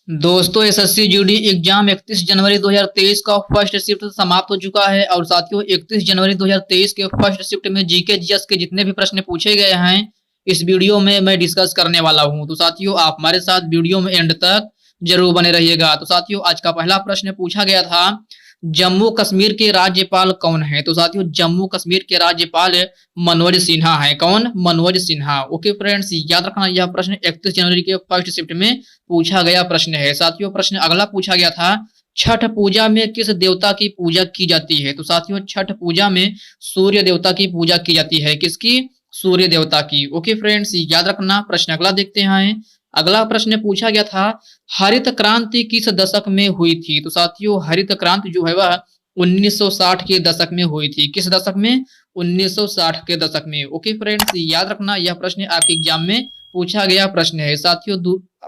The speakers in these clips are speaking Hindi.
दोस्तों एसएससी जीडी एग्जाम 31 जनवरी 2023 का फर्स्ट शिफ्ट समाप्त हो चुका है। और साथियों 31 जनवरी 2023 के फर्स्ट शिफ्ट में जीके जीएस के जितने भी प्रश्न पूछे गए हैं इस वीडियो में मैं डिस्कस करने वाला हूं। तो साथियों आप हमारे साथ वीडियो में एंड तक जरूर बने रहिएगा। तो साथियों आज का पहला प्रश्न पूछा गया था, जम्मू कश्मीर के राज्यपाल कौन है। तो साथियों जम्मू कश्मीर के राज्यपाल मनोज सिन्हा है। कौन? मनोज सिन्हा। ओके फ्रेंड्स, याद रखना यह प्रश्न 31 जनवरी के फर्स्ट शिफ्ट में पूछा गया प्रश्न है। साथियों प्रश्न अगला पूछा गया था, छठ पूजा में किस देवता की पूजा की जाती है। तो साथियों छठ पूजा में सूर्य देवता की पूजा की जाती है। किसकी? सूर्य देवता की। ओके फ्रेंड्स, याद रखना। प्रश्न अगला देखते हैं। अगला प्रश्न पूछा गया था, हरित क्रांति किस दशक में हुई थी। तो साथियों हरित क्रांति जो है वह 1960 के दशक में हुई थी। किस दशक में? 1960 के दशक में। ओके फ्रेंड्स, याद रखना यह प्रश्न आपके एग्जाम में पूछा गया प्रश्न है। साथियों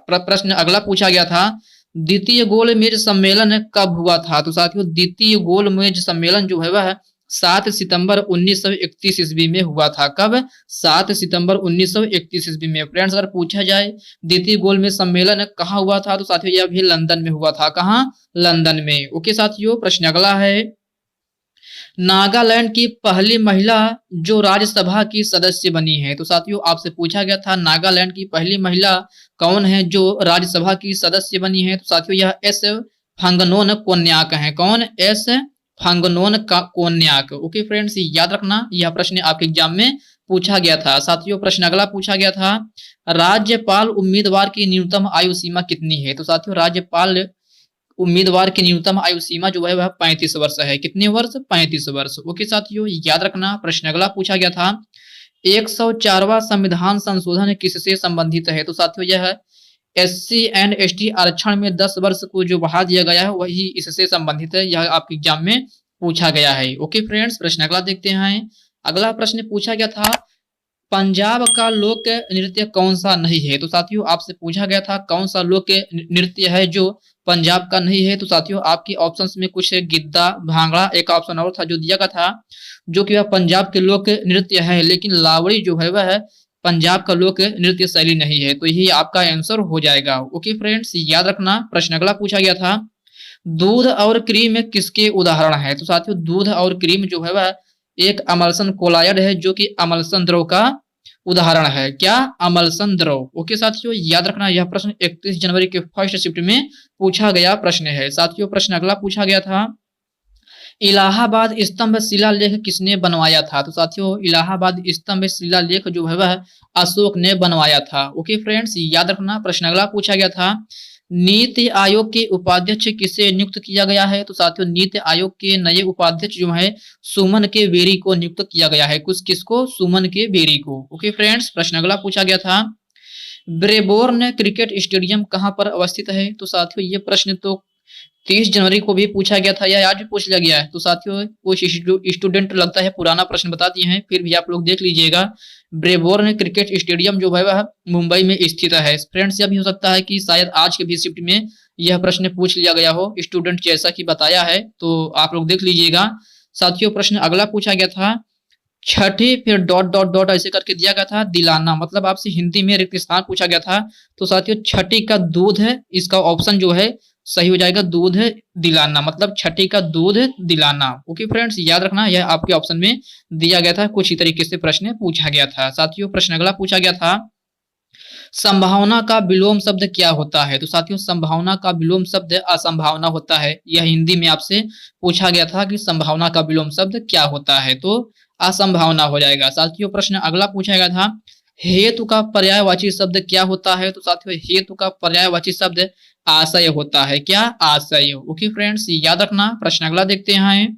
प्रश्न अगला पूछा गया था, द्वितीय गोलमेज सम्मेलन कब हुआ था। तो साथियों द्वितीय गोलमेज सम्मेलन जो है वह 7 सितंबर 1931 ईस्वी में हुआ था। कब? 7 सितंबर 1931 ईस्वी में। फ्रेंड्स अगर पूछा जाए द्वितीय गोलमेज सम्मेलन कहाँ हुआ था तो साथियों यह भी लंदन में हुआ था। कहाँ? लंदन में। ओके साथियों प्रश्न अगला है, नागालैंड की पहली महिला जो राज्यसभा की सदस्य बनी है। तो साथियों आपसे पूछा गया था नागालैंड की पहली महिला कौन है जो राज्यसभा की सदस्य बनी है। तो साथियों यह एस फंगनोन कोन्याक है। कौन? एस फंगनोन कोन्याक। ओके फ्रेंड्स, याद रखना यह प्रश्न आपके एग्जाम में पूछा गया था। साथियों प्रश्न अगला पूछा गया था, राज्यपाल उम्मीदवार की न्यूनतम आयु सीमा कितनी है। तो साथियों राज्यपाल उम्मीदवार की न्यूनतम आयु सीमा जो है वह 35 वर्ष है। कितने वर्ष? 35 वर्ष। ओके साथियों याद रखना। प्रश्न अगला पूछा गया था, 104वां संविधान संशोधन किससे संबंधित है। तो साथियों यह SC एंड ST आरक्षण में 10 वर्ष को जो बढ़ा दिया गया है वही इससे संबंधित है। यह आपके एग्जाम में पूछा गया है। ओके फ्रेंड्स, प्रश्न अगला देखते हैं। अगला प्रश्न पूछा गया था, पंजाब का लोक नृत्य कौन सा नहीं है। तो साथियों आपसे पूछा गया था कौन सा लोक नृत्य है जो पंजाब का नहीं है। तो साथियों आपके ऑप्शंस में कुछ गिद्दा, भांगड़ा, एक ऑप्शन और था जो दिया गया था जो कि वह पंजाब के लोक नृत्य है, लेकिन लावड़ी जो है वह पंजाब का लोक नृत्य शैली नहीं है। तो यही आपका आंसर हो जाएगा। ओके फ्रेंड्स, याद रखना। प्रश्न अगला पूछा गया था, दूध और क्रीम किसके उदाहरण है। तो साथियों दूध और क्रीम जो है वह एक अमल्सन कोलायड है जो कि अमल्सन द्रव का उदाहरण है। क्या? अमल्सन द्रव। ओके साथियों याद रखना यह प्रश्न 31 जनवरी के फर्स्ट शिफ्ट में पूछा गया प्रश्न है। साथियों प्रश्न अगला पूछा गया था, इलाहाबाद स्तंभ शिलालेख किसने बनवाया था। तो साथियों इलाहाबाद स्तंभ शिलालेख जो है वह अशोक ने बनवाया था। ओके फ्रेंड्स याद रखना। प्रश्न अगला पूछा गया था, नीति आयोग के उपाध्यक्ष किसे नियुक्त किया गया है। तो साथियों नीति आयोग के नए उपाध्यक्ष जो है सुमन के बेरी को नियुक्त किया गया है। किसको? सुमन के बेरी को। ओके फ्रेंड्स, प्रश्न अगला पूछा गया था, ब्रेबोर्न क्रिकेट स्टेडियम कहां पर अवस्थित है। तो साथियों ये प्रश्न तो 30 जनवरी को भी पूछा गया था या आज भी पूछ लिया गया है। तो साथियों कुछ स्टूडेंट लगता है पुराना प्रश्न बता दिए हैं, फिर भी आप लोग देख लीजिएगा। ब्रेबोर्न क्रिकेट स्टेडियम जो है वह मुंबई में स्थित है। फ्रेंड्स यह भी हो सकता है कि शायद आज के भी शिफ्ट में यह प्रश्न पूछ लिया गया हो, स्टूडेंट जैसा कि बताया है, तो आप लोग देख लीजिएगा। साथियों प्रश्न अगला पूछा गया था, छठी फिर डॉट डॉट डॉट ऐसे करके दिया गया था दिलाना, मतलब आपसे हिंदी में रिक्त स्थान पूछा गया था। तो साथियों छठी का दूध है, इसका ऑप्शन जो है सही हो जाएगा दूध दिलाना, मतलब छठी का दूध दिलाना। ओके फ्रेंड्स याद रखना यह आपके ऑप्शन में दिया गया था। कुछ ही तरीके से प्रश्न पूछा गया था। साथियों प्रश्न अगला पूछा गया था, संभावना का विलोम शब्द क्या होता है। तो साथियों संभावना का विलोम शब्द असंभावना होता है। यह हिंदी में आपसे पूछा गया था कि संभावना का विलोम शब्द क्या होता है, तो असंभावना हो जाएगा। साथियों प्रश्न अगला पूछा गया था, हेतु का पर्यायवाची शब्द क्या होता है। तो साथियों हेतु का पर्यायवाची शब्द आशय होता है। क्या? आशय। ओके फ्रेंड्स याद रखना। प्रश्न अगला देखते हैं,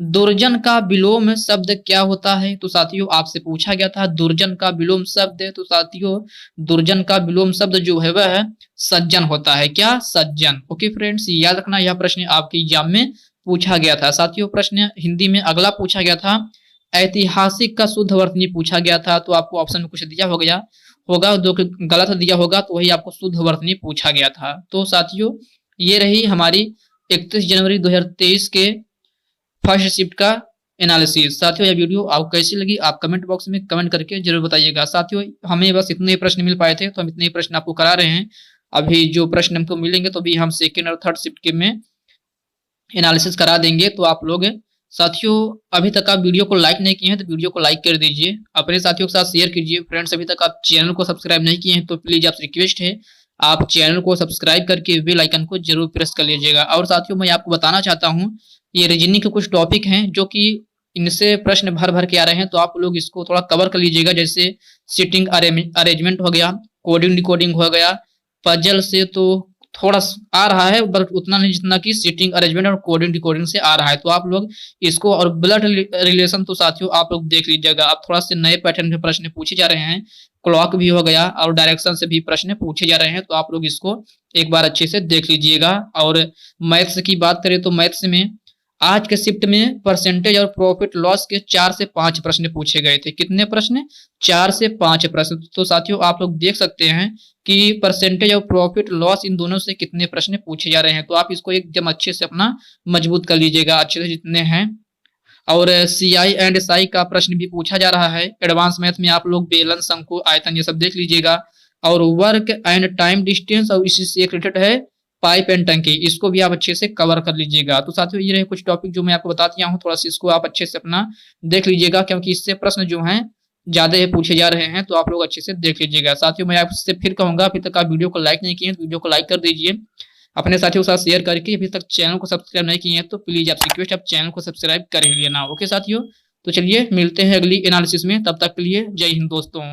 दुर्जन का विलोम शब्द क्या होता है। तो साथियों आपसे पूछा गया था दुर्जन का विलोम शब्द। तो साथियों दुर्जन का विलोम शब्द जो है वह सज्जन होता है। क्या? सज्जन। ओके फ्रेंड्स याद रखना यह प्रश्न आपके एग्जाम में पूछा गया था। साथियों प्रश्न हिंदी में अगला पूछा गया था, ऐतिहासिक का शुद्ध वर्तनी पूछा गया था। तो आपको ऑप्शन में कुछ दिया हो गया होगा, जो गलत दिया होगा तो वही आपको शुद्ध वर्तनी पूछा गया था। तो साथियों ये रही हमारी 31 जनवरी 2023 के फर्स्ट शिफ्ट का एनालिसिस। साथियों यह वीडियो आपको कैसी लगी आप कमेंट बॉक्स में कमेंट करके जरूर बताइएगा। साथियों हमें बस इतने ही प्रश्न मिल पाए थे तो हम इतने ही प्रश्न आपको करा रहे हैं। अभी जो प्रश्न हमको मिलेंगे तो भी हम सेकेंड और थर्ड शिफ्ट के में एनालिसिस करा देंगे। तो आप लोग साथियों अभी तक आप वीडियो को लाइक नहीं किए हैं तो वीडियो को लाइक कर दीजिए, अपने साथियों के साथ शेयर कीजिए। फ्रेंड्स अभी तक आप चैनल को सब्सक्राइब नहीं किए हैं तो प्लीज आपसे रिक्वेस्ट है आप चैनल को सब्सक्राइब करके बेल आइकन को जरूर प्रेस कर लीजिएगा। और साथियों मैं आपको बताना चाहता हूँ ये रीजनिंग के कुछ टॉपिक हैं जो कि इनसे प्रश्न भर भर के आ रहे हैं, तो आप लोग इसको थोड़ा कवर कर लीजिएगा। जैसे सिटिंग अरेंजमेंट हो गया, कोडिंग डिकोडिंग हो गया, पजल से तो थोड़ा आ रहा है बट उतना नहीं जितना कि सिटिंग अरेंजमेंट और कोडिंग डिकोडिंग से आ रहा है। तो आप लोग इसको और ब्लड रिलेशन तो साथियों आप लोग देख लीजिएगा। अब थोड़ा से नए पैटर्न के प्रश्न पूछे जा रहे हैं, क्लॉक भी हो गया और डायरेक्शन से भी प्रश्न पूछे जा रहे हैं, तो आप लोग इसको एक बार अच्छे से देख लीजिएगा। और मैथ्स की बात करें तो मैथ्स में आज के शिफ्ट में परसेंटेज और प्रॉफिट लॉस के 4 से 5 प्रश्न पूछे गए थे। कितने प्रश्न? 4 से 5 प्रश्न। तो साथियों आप लोग देख सकते हैं कि परसेंटेज और प्रॉफिट लॉस इन दोनों से कितने प्रश्न पूछे जा रहे हैं। तो आप इसको एकदम अच्छे से अपना मजबूत कर लीजिएगा अच्छे से जितने हैं। और CI एंड SI का प्रश्न भी पूछा जा रहा है। एडवांस मैथ में आप लोग बेलन, शंकु, आयतन ये सब देख लीजिएगा। और वर्क एंड टाइम डिस्टेंस और इसी से रिलेटेड है पाइप एंड टंकी, इसको भी आप अच्छे से कवर कर लीजिएगा। तो साथियों ये रहे कुछ टॉपिक जो मैं आपको बता दिया हूँ, थोड़ा सा इसको आप अच्छे से अपना देख लीजिएगा क्योंकि इससे प्रश्न जो हैं ज्यादा पूछे जा रहे हैं, तो आप लोग अच्छे से देख लीजिएगा। साथियों मैं आपसे फिर कहूंगा अभी तक आप वीडियो को लाइक नहीं किए तो वीडियो को लाइक कर दीजिए, अपने साथियों के साथ शेयर करके। अभी तक चैनल को सब्सक्राइब नहीं किए हैं तो प्लीज आपसे रिक्वेस्ट आप चैनल को सब्सक्राइब कर ही लेना। ओके साथियों, तो चलिए मिलते हैं अगली एनालिसिस में, तब तक के लिए जय हिंद दोस्तों।